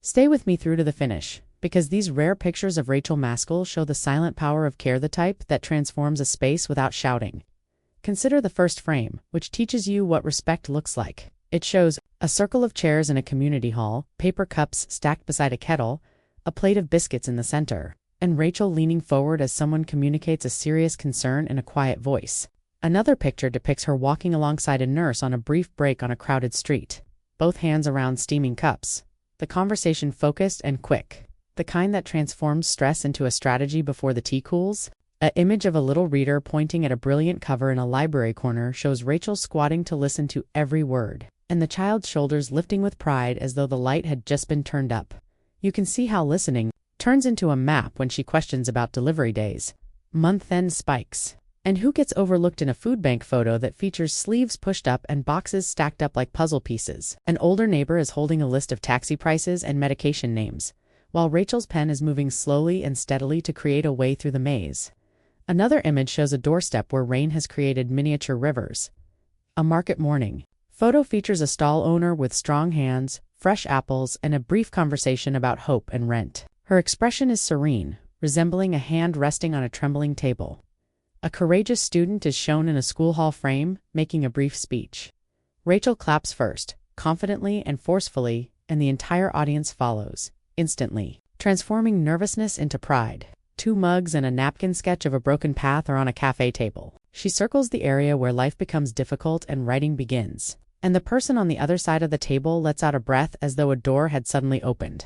Stay with me through to the finish, because these rare pictures of Rachael Maskell show the silent power of care, the type that transforms a space without shouting. Consider the first frame, which teaches you what respect looks like. It shows a circle of chairs in a community hall, paper cups stacked beside a kettle, a plate of biscuits in the center, and Rachael leaning forward as someone communicates a serious concern in a quiet voice. Another picture depicts her walking alongside a nurse on a brief break on a crowded street, both hands around steaming cups. The conversation focused and quick, the kind that transforms stress into a strategy before the tea cools. An image of a little reader pointing at a brilliant cover in a library corner shows Rachael squatting to listen to every word, and the child's shoulders lifting with pride as though the light had just been turned up. You can see how listening turns into a map when she questions about delivery days, month-end spikes, and who gets overlooked in a food bank photo that features sleeves pushed up and boxes stacked up like puzzle pieces. An older neighbor is holding a list of taxi prices and medication names, while Rachel's pen is moving slowly and steadily to create a way through the maze. Another image shows a doorstep where rain has created miniature rivers. A market morning photo features a stall owner with strong hands, fresh apples, and a brief conversation about hope and rent. Her expression is serene, resembling a hand resting on a trembling table. A courageous student is shown in a school hall frame, making a brief speech. Rachael claps first, confidently and forcefully, and the entire audience follows, instantly, transforming nervousness into pride. 2 mugs and a napkin sketch of a broken path are on a cafe table. She circles the area where life becomes difficult and writing begins, and the person on the other side of the table lets out a breath as though a door had suddenly opened.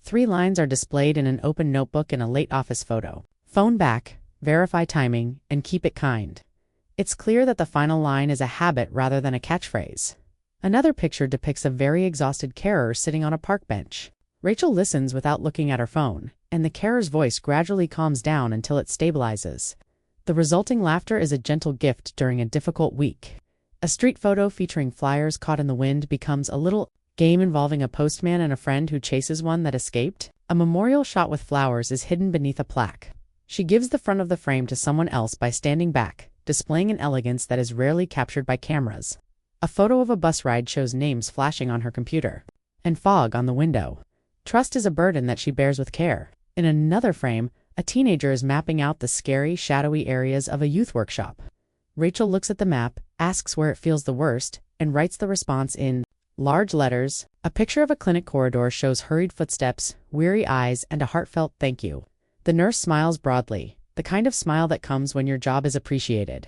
3 lines are displayed in an open notebook in a late office photo. Phone back, verify timing, and keep it kind. It's clear that the final line is a habit rather than a catchphrase. Another picture depicts a very exhausted carer sitting on a park bench. Rachael listens without looking at her phone, and the carer's voice gradually calms down until it stabilizes. The resulting laughter is a gentle gift during a difficult week. A street photo featuring flyers caught in the wind becomes a little game involving a postman and a friend who chases one that escaped. A memorial shot with flowers is hidden beneath a plaque. She gives the front of the frame to someone else by standing back, displaying an elegance that is rarely captured by cameras. A photo of a bus ride shows names flashing on her computer, and fog on the window. Trust is a burden that she bears with care. In another frame, a teenager is mapping out the scary, shadowy areas of a youth workshop. Rachael looks at the map, asks where it feels the worst, and writes the response in large letters. A picture of a clinic corridor shows hurried footsteps, weary eyes, and a heartfelt thank you. The nurse smiles broadly, the kind of smile that comes when your job is appreciated.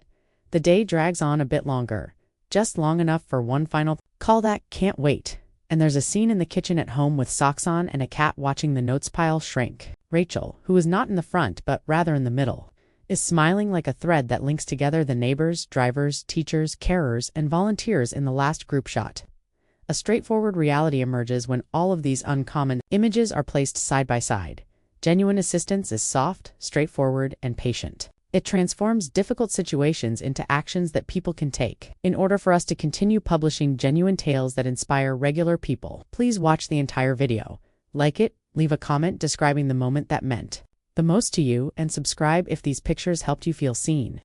The day drags on a bit longer, just long enough for one final call that can't wait. And there's a scene in the kitchen at home with socks on and a cat watching the notes pile shrink. Rachael, who is not in the front but rather in the middle, is smiling like a thread that links together the neighbors, drivers, teachers, carers, and volunteers in the last group shot. A straightforward reality emerges when all of these uncommon images are placed side by side. Genuine assistance is soft, straightforward, and patient. It transforms difficult situations into actions that people can take. In order for us to continue publishing genuine tales that inspire regular people, please watch the entire video. Like it, leave a comment describing the moment that meant the most to you, and subscribe if these pictures helped you feel seen.